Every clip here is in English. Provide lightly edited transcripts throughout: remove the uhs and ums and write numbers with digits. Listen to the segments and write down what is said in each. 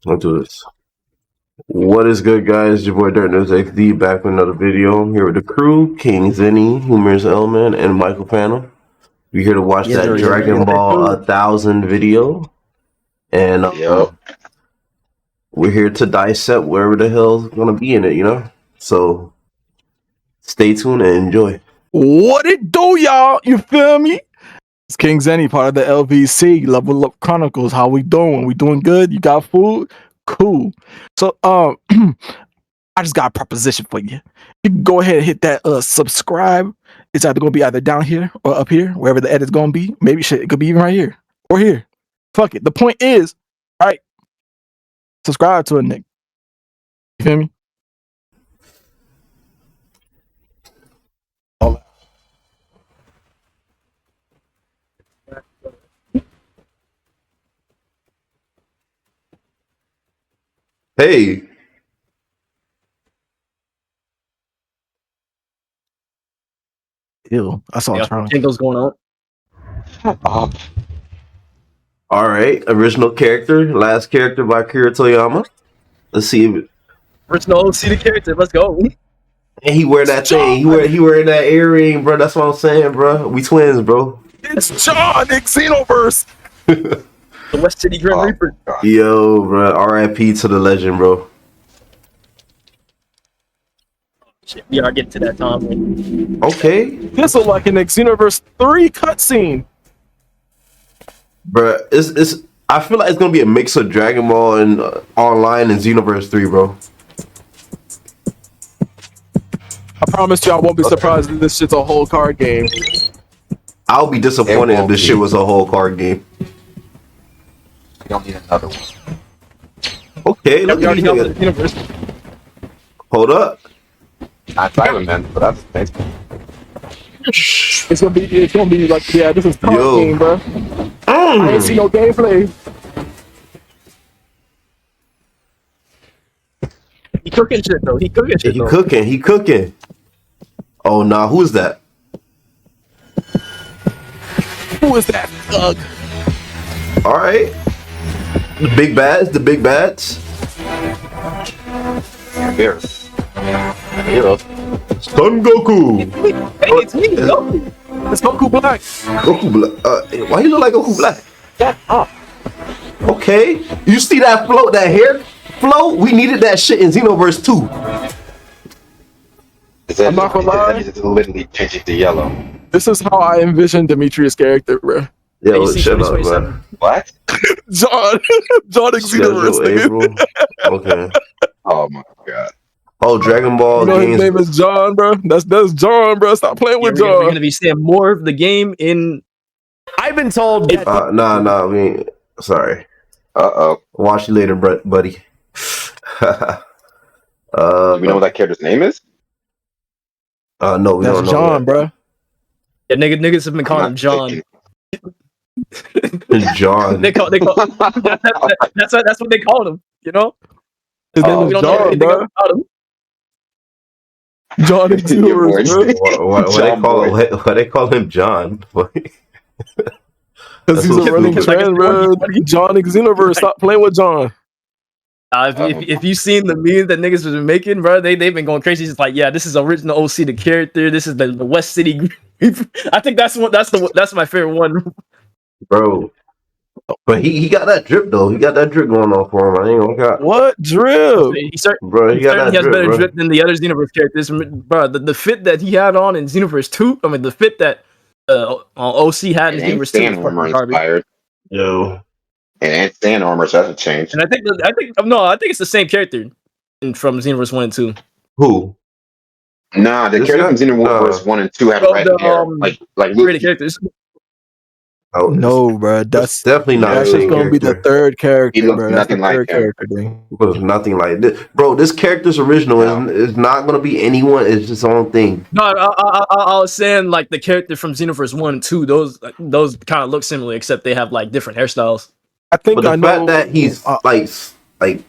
Let's do this. What is good, guys? Your boy Dirt News XD back with another video. I'm here with the crew, King Zenny, Humorous Element, and Michael Panel. We're here to watch Yes, that sir, yes, sir. Dragon Ball 1000 video. And Yep. we're here to dissect wherever the hell's gonna be in it, you know? So stay tuned and enjoy. What it do, y'all? You feel me? It's King Zenny, part of the LVC Level Up Chronicles. How we doing? We doing good? You got food? Cool. So, I just got a proposition for you. You can go ahead and hit that subscribe. It's either gonna be either down here or up here, wherever the edit's gonna be. Maybe shit, it could be even right here or here. Fuck it. The point is, right? Subscribe to a nigga. You feel me? Hey, Ew. I saw Charlie. Jingles going on. all right. Original character, last character by Kira Toyama. Let's see if Original see the character. Let's go. and he wear that thing. He wearing that earring, bro. That's what I'm saying, bro. We twins, bro. It's John in Xenoverse. The West City Grim Reaper. Yo, bro. R.I.P. to the legend, bro. Shit, we are getting to that time. Okay, This look like an Xenoverse 3 cutscene. bro. It's. I feel like it's gonna be a mix of Dragon Ball and online and Xenoverse 3, bro. I promise you, I won't be surprised if this shit's a whole card game. I'll be disappointed if this shit was a whole card game. We don't need another one. Okay, look We at already these know the niggas. universe. Hold up. Not Diamond Man, but that's nice. It's gonna be like, yeah, this is card Yo. game, bro. I ain't see no gameplay. He cooking shit though. He cooking shit He though. cooking. He cooking. Oh nah, who is that? Who is that thug? All right. The big bads. The big bads. Here. Son Goku. Hey, it's me. Goku. It's Goku Black. Goku Black. Why you look like Goku Black? Shut up. Okay. You see that float? That hair flow? We needed that shit in Xenoverse 2. I'm not gonna lie. It's literally changing to yellow. This is how I envision Demetrius' character, bro. Yo, AC shut up, 2027. man. What? John, John in Xenoverse. Schedule Nigga. April. Okay. Oh my god. Oh, Dragon Ball You know his games. name is John, bro. That's John, bro. Stop playing Yeah, with we're John. gonna be seeing more of the game in. I've been told that Nah. We ain't. Sorry. Uh-oh. Watch you later, buddy. Do we know what that character's name is? No, we That's don't know. John, bro. yeah, niggas have been calling him I'm John. It's John. They call that's what they called him. You know. His name Oh, We is don't know John, anything bro. about him. John in Your Xenoverse, boy. bro. Why they call him John? Because That's he's so a running stupid. trend, bro. John in Xenoverse. Stop playing with John. If you've seen the memes that niggas have been making, bro, they've been going crazy. It's like, yeah, this is original OC the character. This is the West City. I think that's my favorite one. Bro. But he got that drip though. He got that drip going on for him. I ain't gonna got. What drip? He Bro, he got certainly that has drip, better bro. drip than the other Xenoverse characters, bro. The fit that he had on in Xenoverse 2, I mean, the fit that OC had in It ain't Xenoverse 2 Sand is Armor fucking garbage. inspired. Yo. It ain't Sand Armor, so that's a change. And I think it's the same character from Xenoverse 1 and 2. Who? Nah, the This character from guy? Xenoverse 1 and 2 had Well, red the, hair. Like Created Luffy. characters. Oh, No, bro. that's That's definitely not that's the just same gonna be the character. third character, He looks bro. That's the nothing like third him. character, dude. It was nothing like this. Bro, this character's original No. is not gonna be anyone. It's its own thing. No, I was saying like the character from Xenoverse 1 and 2, those kind of look similar, except they have like different hairstyles. I think But the I fact know that he's like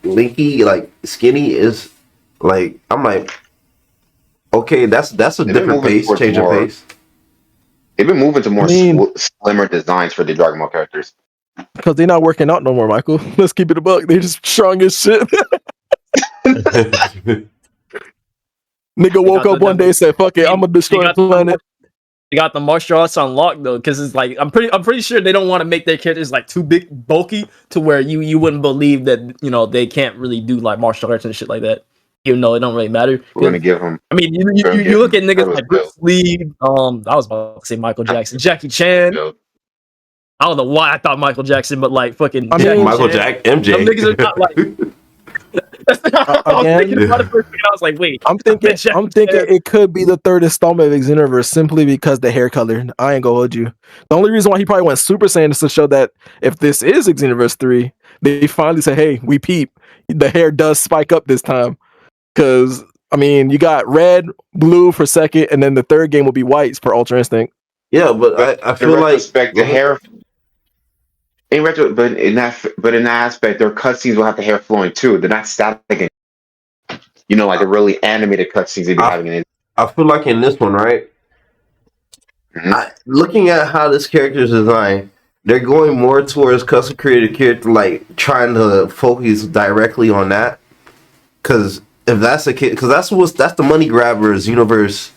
linky, like skinny is like I'm like, okay, that's a They've been different moving pace, towards change of more- pace. They've been moving to more I mean- slimmer designs for the Dragon Ball characters. Because they're not working out no more, Michael. Let's keep it a buck. They're just strong as shit. Nigga woke up one day and said, "Fuck it, I'm gonna destroy the planet." They got the martial arts on lock though, because it's like I'm pretty sure they don't want to make their characters like too big, bulky, to where you wouldn't believe that they can't really do like martial arts and shit like that. Even though it don't really matter. We're gonna give him. I mean, you look at niggas like Bruce Lee. I was about to say Michael Jackson, Jackie Chan. I don't know why I thought Michael Jackson, but like fucking Michael Jack, MJ. Some niggas are not like. I was thinking about it for a second. I was like, wait. I'm thinking it could be the third installment of Xenoverse simply because the hair color. I ain't gonna hold you. The only reason why he probably went Super Saiyan is to show that if this is Xenoverse 3, they finally say, hey, we peep. The hair does spike up this time. Because, I mean, you got red, blue for second, and then the third game will be whites for Ultra Instinct. Yeah, but I feel like the hair. In retro, but in that aspect, their cutscenes will have the hair flowing too. They're not static. Like the really animated cutscenes they be having in it. I feel like in this one, right? Mm-hmm. Looking at how this character is designed, they're going more towards custom created character, like trying to focus directly on that. Because if that's the case, because that's the money grabber is Xenoverse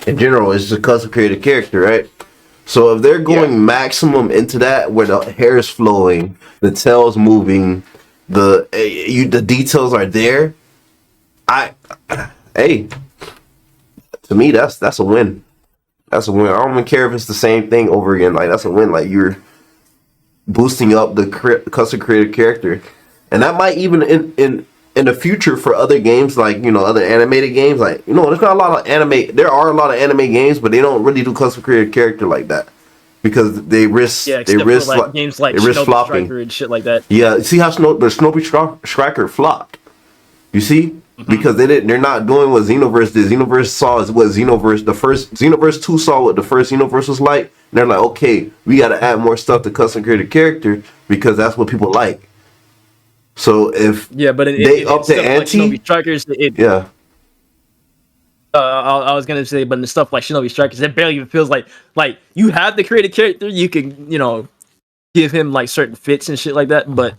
in general, is just a custom created character, right? So if they're going maximum into that, where the hair is flowing, the tail's moving, the details are there, to me that's a win. That's a win. I don't even care if it's the same thing over again. Like that's a win. Like you're boosting up the custom created character, and that might even in the future for other games, like other animated games, like there's not a lot of anime. There are a lot of anime games, but they don't really do custom created character like that because they risk games like Shinobi flopping Striker and shit like that. Yeah, see how the Shinobi Striker flopped. You see, because they're not doing what Xenoverse did. Xenoverse saw is what the first Xenoverse 2 saw what the first Xenoverse was like. And they're like, okay, we got to add more stuff to custom created character because that's what people like. So if they up the ante, like Shinobi Strikers, I was gonna say, but in the stuff like Shinobi Strikers, it barely even feels like you have the created character. You can give him like certain fits and shit like that, but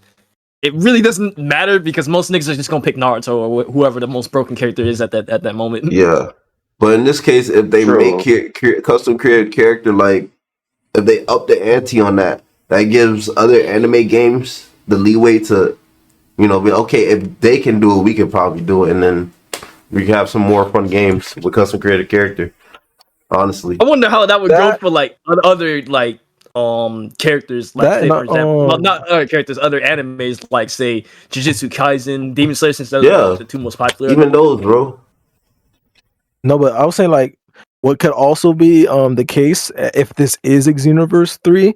it really doesn't matter because most niggas are just gonna pick Naruto or whoever the most broken character is at that moment. Yeah, but in this case, if they make custom created character, like if they up the ante on that gives other anime games the leeway to be okay. If they can do it, we can probably do it, and then we can have some more fun games with custom created character. Honestly, I wonder how that would go for like other like characters, like say, for example, not other characters, other animes, like say Jujutsu Kaisen, Demon Slayer, since those are the two most popular. Even those, bro. No, but I was saying like what could also be the case if this is Xenoverse 3.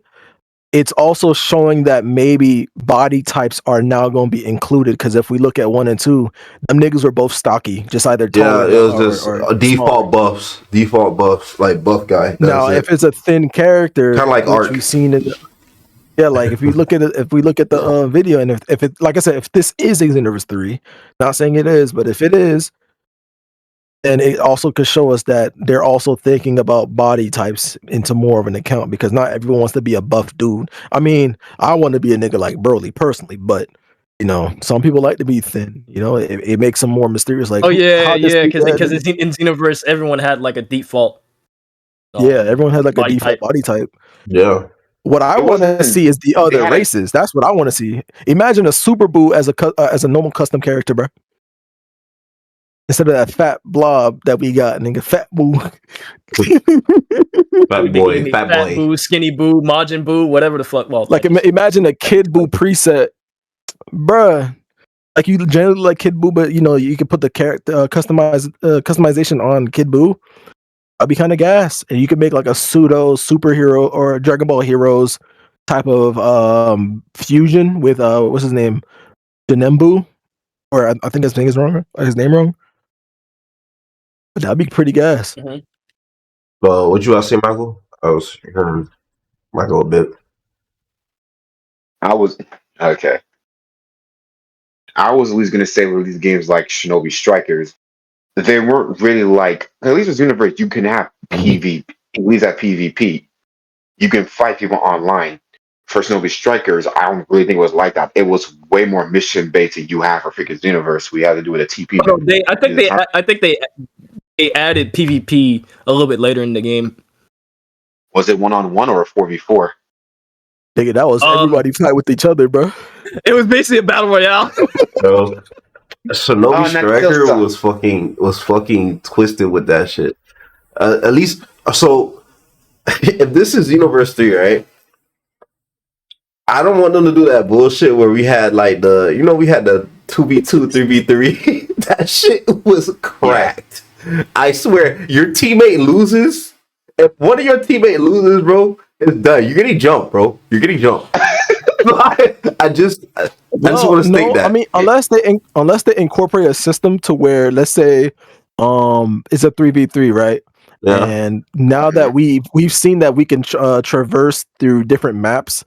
It's also showing that maybe body types are now going to be included because if we look at 1 and 2, them niggas were both stocky, just either tall it was just a default buffs, like buff guy. Now, if it's a thin character, kind of like Arc, we've seen it. Yeah, like if we look at the video, and if it, like I said, if this is Xenoverse 3, not saying it is, but if it is, then it also could show us that they're also thinking about body types into more of an account because not everyone wants to be a buff dude. I mean, I want to be a nigga like Broly personally, but some people like to be thin. It makes them more mysterious. Like, because in Xenoverse, everyone had like a default. Everyone had like a default body type. Yeah. What I want to see is the other races. That's what I want to see. Imagine a Super Boo as a normal custom character, bro. Instead of that fat blob that we got, nigga, fat boo. fat boy. Boo, skinny boo, Majin boo, whatever the fuck. Well, like imagine a kid boo preset, bruh. Like you generally like kid boo, but you can put the character customization on kid boo. I'd be kind of gas, and you could make like a pseudo superhero or Dragon Ball Heroes type of fusion with what's his name, Denembu, or I think his name is wrong. His name wrong. But that'd be pretty gas. What you want to say, Michael? I was hearing Michael a bit. I was at least gonna say with these games like Shinobi Strikers, they weren't really like, at least with Xenoverse, you can have PvP, at least at PvP. You can fight people online for Shinobi Strikers, I don't really think it was like that. It was way more mission based than you have for freaking Xenoverse. We had to do with a TP. Oh, I think they added PvP a little bit later in the game. Was it 1-on-1 or a 4v4? Nigga, that was everybody fight with each other, bro. It was basically a battle royale. Bro, Shinobi Oh, and that Striker still was fucking twisted with that shit. At least, so if this is Xenoverse 3, right? I don't want them to do that bullshit where we had like we had the 2v2, 3v3. That shit was cracked. I swear, your teammate loses. If one of your teammate loses, bro, it's done. You're getting jumped, bro. You're getting jumped. I just want to state that. I mean, unless they incorporate a system to where, let's say, it's a 3v3, right? Yeah. And now that we've seen that we can traverse through different maps.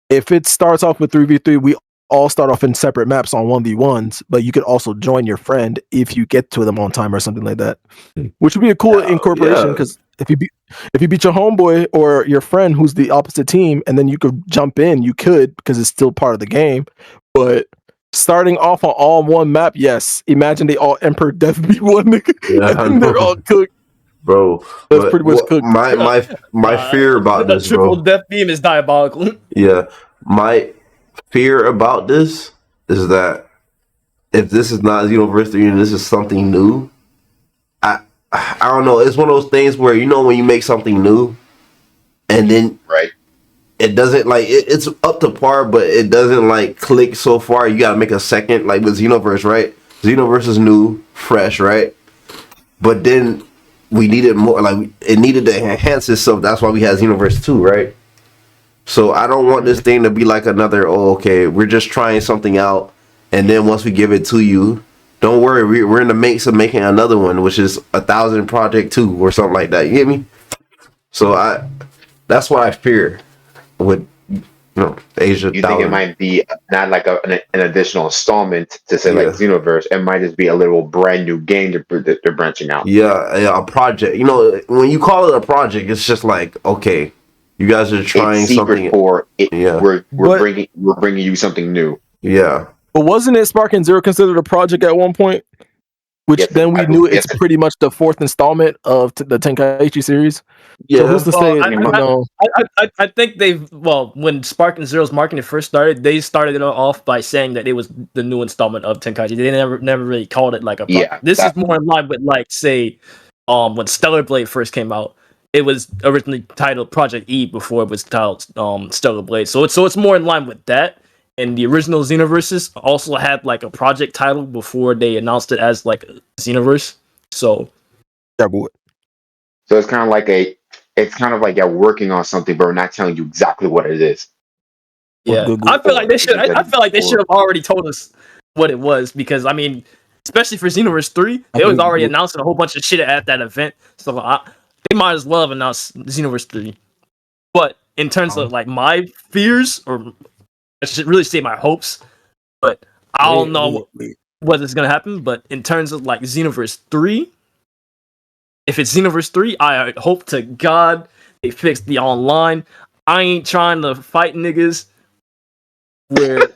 If it starts off with 3v3, we all start off in separate maps on 1v1s, but you could also join your friend if you get to them on time or something like that, which would be a cool incorporation. Because if you beat your homeboy or your friend who's the opposite team, and then you could jump in, you could, because it's still part of the game. But starting off on all one map, yes. Imagine they all Emperor Death be one nigga, and they're all cooked. Bro, that's pretty much cooked. My fear about the this, triple bro. death beam is diabolical. Yeah, my fear about this is that if this is not Xenoverse 3 and this is something new, I don't know. It's one of those things where when you make something new, and then it doesn't it's up to par, but it doesn't click so far. You gotta make a second, like with Xenoverse, right? Xenoverse is new, fresh, right? But then we needed more, it needed to enhance itself. That's why we had Xenoverse 2, right? So I don't want this thing to be like another, we're just trying something out, and then once we give it to you, don't worry, we're in the makes of making another one, which is 1,000 Project 2 or something like that. You get me? So that's what I fear with Asia. You think it might be not like an additional installment to say like Xenoverse? It might just be a little brand new game that they're branching out. Yeah, a project. When you call it a project, it's just like, okay, you guys are trying something. We're bringing you something new. Yeah, but wasn't it Sparking Zero considered a project at one point? Which then we knew it's pretty much the fourth installment of the Tenkaichi series. Yeah. So who's to say? I think when Sparking Zero's marketing first started, they started it off by saying that it was the new installment of Tenkaichi. They never really called it like a project. This is more in line with say, when Stellar Blade first came out, it was originally titled Project E before it was titled Stellar Blade. So it's more in line with that. And the original Xenoverses also had like a project title before they announced it as like a Xenoverse. So it's kind of like you're working on something, but we're not telling you exactly what it is. Yeah, I feel like they should have already told us what it was, because I mean, especially for Xenoverse 3, they was already announcing a whole bunch of shit at that event. So they might as well have announced Xenoverse 3. But in terms of like my fears, or I should really say my hopes, but I don't know what's gonna happen. But in terms of like Xenoverse 3, if it's Xenoverse 3, I hope to God they fix the online. I ain't trying to fight niggas where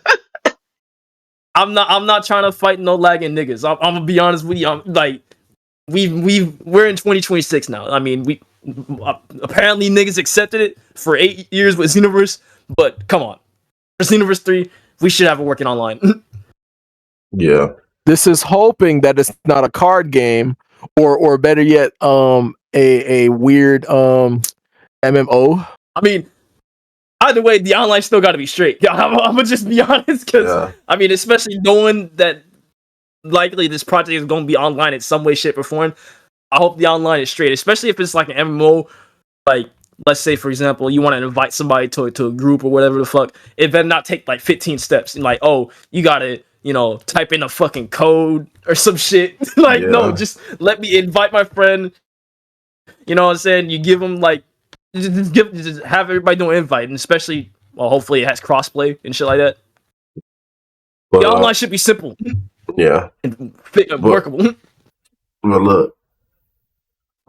I'm not trying to fight no lagging niggas. I'm gonna be honest with you. We're in 2026 now. I mean, we apparently niggas accepted it for 8 years with Xenoverse, but come on. For Xenoverse 3, we should have it working online. Yeah. This is hoping that it's not a card game, or better yet, a weird MMO. I mean, either way, the online still got to be straight. I'm gonna just be honest, because I mean, especially knowing that likely this project is gonna be online in some way, shape, or form. I hope the online is straight, especially if it's like an MMO, like. Let's say, for example, you want to invite somebody to a group or whatever the fuck. It better not take like 15 steps. And like, you gotta, type in a fucking code or some shit. No, just let me invite my friend. You know what I'm saying? You give them like, just have everybody do an invite, and especially, hopefully it has crossplay and shit like that. But, the online should be simple. Yeah. And workable. But look,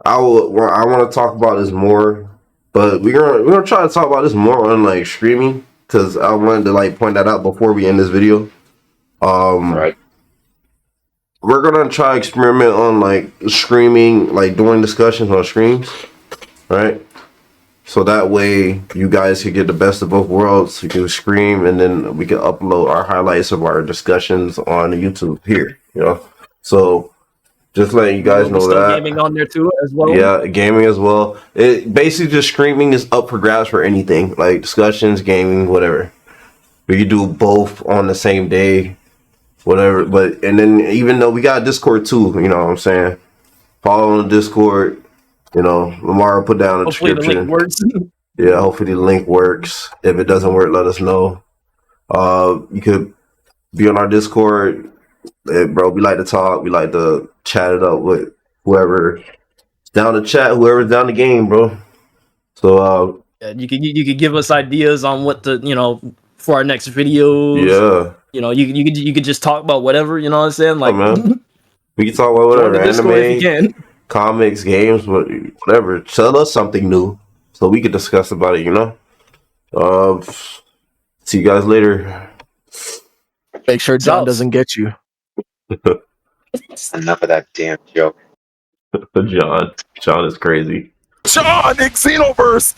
I want to talk about this more. But we're gonna try to talk about this more on like streaming, because I wanted to like point that out before we end this video. Right. We're gonna try experiment on like streaming, like doing discussions on streams, right? So that way you guys can get the best of both worlds. You can scream, and then we can upload our highlights of our discussions on YouTube here. You know, so just letting you guys We'll be know still that. gaming on there too as well. Yeah, gaming as well. It basically just streaming is up for grabs for anything, like discussions, gaming, whatever. We could do both on the same day, whatever. But and then even though we got Discord too, you know what I'm saying? Follow on the Discord. You know, Lamar will put down a Hopefully the description. link works. Yeah, hopefully the link works. If it doesn't work, let us know. You could be on our Discord. Hey, bro, we like to talk. We like to chat it up with whoever's down to chat, whoever's down the game, bro. So, You could give us ideas on what to for our next videos. yeah. You could just talk about whatever. You know what I'm saying? Like, man. We can talk about join whatever, the Discord if you anime, can. comics, games, whatever. Tell us something new so we could discuss about it, you know? See you guys later. Make sure John Sauce. doesn't get you. Enough of that damn joke. John is crazy. John, Xenoverse!